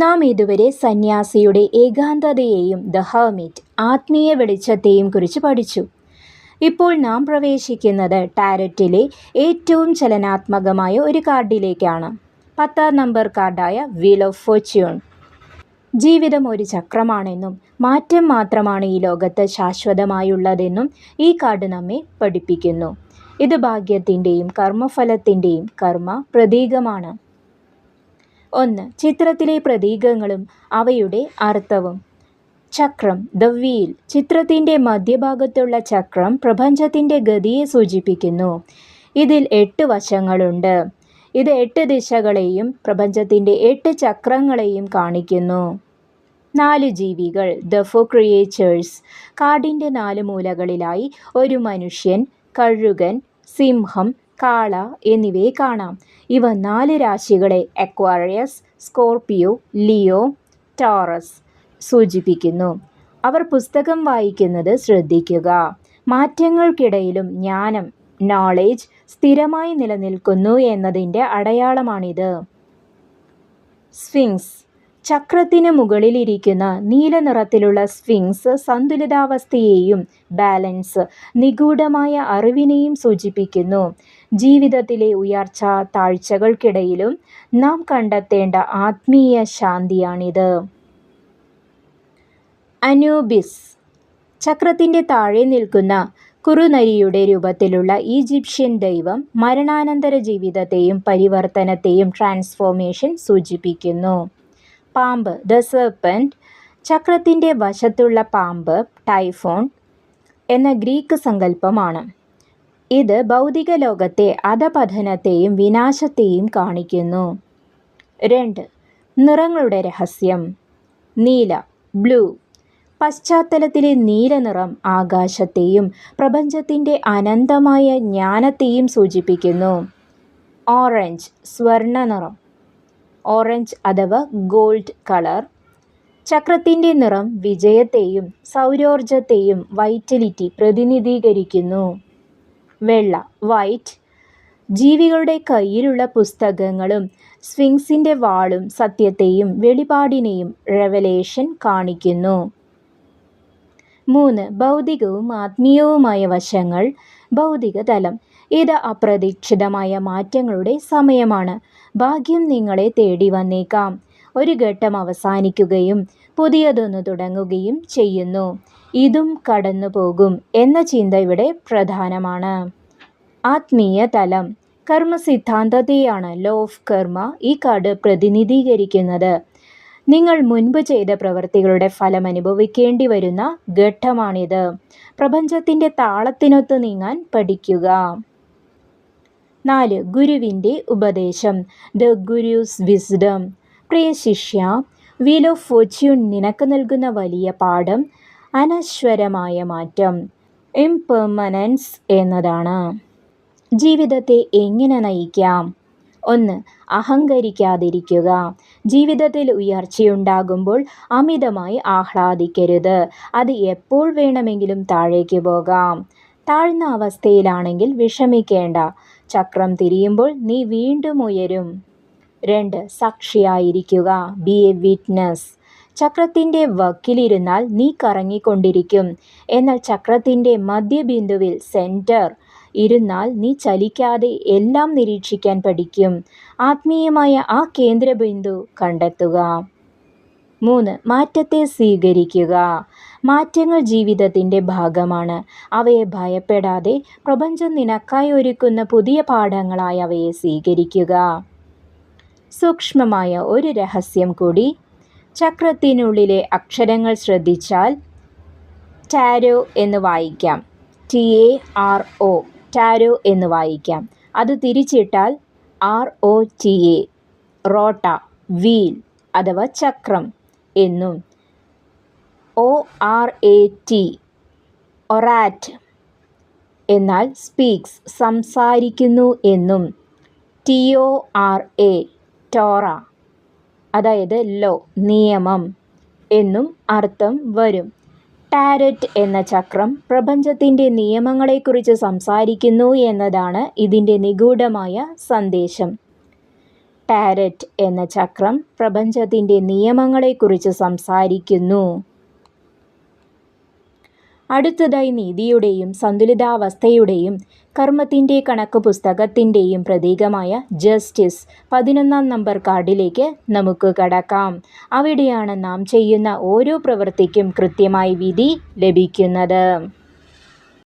നാം ഇതുവരെ സന്യാസിയുടെ ഏകാന്തതയെയും ദ ഹെർമിറ്റ് ആത്മീയ വെളിച്ചത്തെയും കുറിച്ച് പഠിച്ചു. ഇപ്പോൾ നാം പ്രവേശിക്കുന്നത് ടാരറ്റിലെ ഏറ്റവും ചലനാത്മകമായ ഒരു കാർഡിലേക്കാണ്. 10ാം നമ്പർ കാർഡായ വീൽ ഓഫ് ഫോർച്യൂൺ. ജീവിതം ഒരു ചക്രമാണെന്നും മാറ്റം മാത്രമാണ് ഈ ലോകത്ത് ശാശ്വതമായുള്ളതെന്നും ഈ കാർഡ് നമ്മെ പഠിപ്പിക്കുന്നു. ഇത് ഭാഗ്യത്തിൻ്റെയും കർമ്മഫലത്തിൻ്റെയും കർമ്മ പ്രതീകമാണ്. 1. ചിത്രത്തിലെ പ്രതീകങ്ങളും അവയുടെ അർത്ഥവും. ചക്രം, ദ വീൽ. ചിത്രത്തിൻ്റെ മധ്യഭാഗത്തുള്ള ചക്രം പ്രപഞ്ചത്തിൻ്റെ ഗതിയെ സൂചിപ്പിക്കുന്നു. ഇതിൽ 8 വശങ്ങളുണ്ട്. ഇത് 8 ദിശകളെയും പ്രപഞ്ചത്തിൻ്റെ 8 ചക്രങ്ങളെയും കാണിക്കുന്നു. 4 ജീവികൾ, ദ 4 ക്രിയേച്ചേഴ്സ്. കാർഡിൻ്റെ 4 മൂലകളിലായി ഒരു മനുഷ്യൻ, കഴുകൻ, സിംഹം, കാള എന്നിവയെ കാണാം. ഇവ 4 രാശികളെ അക്വാറിയസ്, സ്കോർപിയോ, ലിയോ, ടോറസ് സൂചിപ്പിക്കുന്നു. അവർ പുസ്തകം വായിക്കുന്നത് ശ്രദ്ധിക്കുക. മാറ്റങ്ങൾക്കിടയിലും ജ്ഞാനം, നോളേജ് സ്ഥിരമായി നിലനിൽക്കുന്നു എന്നതിൻ്റെ അടയാളമാണിത്. സ്ഫിങ്സ്. ചക്രത്തിന് മുകളിലിരിക്കുന്ന നീല നിറത്തിലുള്ള സ്ഫിങ്സ് സന്തുലിതാവസ്ഥയെയും ബാലൻസ്, നിഗൂഢമായ അറിവിനെയും സൂചിപ്പിക്കുന്നു. ജീവിതത്തിലെ ഉയർച്ച താഴ്ചകൾക്കിടയിലും നാം കണ്ടെത്തേണ്ട ആത്മീയ ശാന്തിയാണിത്. അനൂബിസ്. ചക്രത്തിൻ്റെ താഴെ നിൽക്കുന്ന കുറുനരിയുടെ രൂപത്തിലുള്ള ഈജിപ്ഷ്യൻ ദൈവം മരണാനന്തര ജീവിതത്തെയും പരിവർത്തനത്തെയും ട്രാൻസ്ഫോർമേഷൻ സൂചിപ്പിക്കുന്നു. പാമ്പ്, ദ സെർപ്പൻറ്റ്. ചക്രത്തിൻ്റെ വശത്തുള്ള പാമ്പ് ടൈഫോൺ എന്ന ഗ്രീക്ക് സങ്കല്പമാണ്. ഇത് ഭൗതിക ലോകത്തെ അധപതനത്തെയും വിനാശത്തെയും കാണിക്കുന്നു. 2. നിറങ്ങളുടെ രഹസ്യം. നീല, ബ്ലൂ. പശ്ചാത്തലത്തിലെ നീല നിറം ആകാശത്തെയും പ്രപഞ്ചത്തിൻ്റെ അനന്തമായ ജ്ഞാനത്തെയും സൂചിപ്പിക്കുന്നു. ഓറഞ്ച്, സ്വർണ്ണ നിറം. ഓറഞ്ച് അഥവാ ഗോൾഡ് കളർ. ചക്രത്തിൻ്റെ നിറം വിജയത്തെയും സൗരോർജത്തെയും വൈറ്റലിറ്റി പ്രതിനിധീകരിക്കുന്നു. വെള്ള, വൈറ്റ്. ജീവികളുടെ കയ്യിലുള്ള പുസ്തകങ്ങളും സ്ഫിങ്സിൻ്റെ വാളും സത്യത്തെയും വെളിപാടിനെയും റെവലേഷൻ കാണിക്കുന്നു. 3. ഭൗതികവും ആത്മീയവുമായ വശങ്ങൾ. ഭൗതിക തലം. ഇത് അപ്രതീക്ഷിതമായ മാറ്റങ്ങളുടെ സമയമാണ്. ഭാഗ്യം നിങ്ങളെ തേടി വന്നേക്കാം. ഒരു ഘട്ടം അവസാനിക്കുകയും പുതിയതൊന്ന് തുടങ്ങുകയും ചെയ്യുന്നു. ഇതും കടന്നു പോകും എന്ന ചിന്ത ഇവിടെ പ്രധാനമാണ്. ആത്മീയ തലം. കർമ്മ സിദ്ധാന്തത്തെയാണ് ലോ ഓഫ് കർമ്മ ഈ കാർഡ് പ്രതിനിധീകരിക്കുന്നത്. നിങ്ങൾ മുൻപ് ചെയ്ത പ്രവൃത്തികളുടെ ഫലം അനുഭവിക്കേണ്ടി വരുന്ന ഘട്ടമാണിത്. പ്രപഞ്ചത്തിൻ്റെ താളത്തിനൊത്ത് നീങ്ങാൻ പഠിക്കുക. 4. ഗുരുവിൻ്റെ ഉപദേശം, ദ ഗുരുസ് വിസ്ഡം. പ്രിയ ശിഷ്യ, വീൽ ഓഫ് ഫോർച്യൂൺ നിനക്ക് നൽകുന്ന വലിയ പാഠം അനശ്വരമായ മാറ്റം, ഇംപെർമനൻസ് എന്നതാണ്. ജീവിതത്തെ എങ്ങനെ നയിക്കാം? 1. അഹങ്കരിക്കാതിരിക്കുക. ജീവിതത്തിൽ ഉയർച്ചയുണ്ടാകുമ്പോൾ അമിതമായി ആഹ്ലാദിക്കരുത്. അത് എപ്പോൾ വേണമെങ്കിലും താഴേക്ക് പോകാം. താഴ്ന്ന അവസ്ഥയിലാണെങ്കിൽ വിഷമിക്കേണ്ട. ചക്രം തിരിയുമ്പോൾ നീ വീണ്ടും ഉയരും. 2. സാക്ഷിയായിരിക്കുക, ബി എ വിറ്റ്നസ്. ചക്രത്തിൻ്റെ വക്കിലിരുന്നാൽ നീ കറങ്ങിക്കൊണ്ടിരിക്കും. എന്നാൽ ചക്രത്തിൻ്റെ മധ്യബിന്ദുവിൽ സെൻറ്റർ ഇരുന്നാൽ നീ ചലിക്കാതെ എല്ലാം നിരീക്ഷിക്കാൻ പഠിക്കും. ആത്മീയമായ ആ കേന്ദ്രബിന്ദു കണ്ടെത്തുക. 3. മാറ്റത്തെ സ്വീകരിക്കുക. മാറ്റങ്ങൾ ജീവിതത്തിൻ്റെ ഭാഗമാണ്. അവയെ ഭയപ്പെടാതെ പ്രപഞ്ചം നിനക്കായി ഒരുക്കുന്ന പുതിയ പാഠങ്ങളായി അവയെ സ്വീകരിക്കുക. സൂക്ഷ്മമായ ഒരു രഹസ്യം കൂടി. ചക്രത്തിനുള്ളിലെ അക്ഷരങ്ങൾ ശ്രദ്ധിച്ചാൽ ടാരോ എന്ന് വായിക്കാം. TARO, ടാരോ എന്ന് വായിക്കാം. അത് തിരിച്ചിട്ടാൽ ROTA, റോട്ട, വീൽ അഥവാ ചക്രം എന്നും, ORAT, ഒറാറ്റ് എന്നാൽ സ്പീക്സ്, സംസാരിക്കുന്നു എന്നും, TORA, ടോറ അതായത് ലോ, നിയമം എന്നും അർത്ഥം വരും. ടാരറ്റ് എന്ന ചക്രം പ്രപഞ്ചത്തിൻ്റെ നിയമങ്ങളെക്കുറിച്ച് സംസാരിക്കുന്നു എന്നതാണ് ഇതിൻ്റെ നിഗൂഢമായ സന്ദേശം. ടാരറ്റ് എന്ന ചക്രം പ്രപഞ്ചത്തിൻ്റെ നിയമങ്ങളെക്കുറിച്ച് സംസാരിക്കുന്നു. അടുത്തതായി നീതിയുടെയും സന്തുലിതാവസ്ഥയുടെയും കർമ്മത്തിൻ്റെ കണക്ക് പുസ്തകത്തിൻ്റെയും പ്രതീകമായ ജസ്റ്റിസ് 11-ാം നമ്പർ കാർഡിലേക്ക് നമുക്ക് കടക്കാം. അവിടെയാണ് നാം ചെയ്യുന്ന ഓരോ പ്രവൃത്തിക്കും കൃത്യമായി വിധി ലഭിക്കുന്നത്.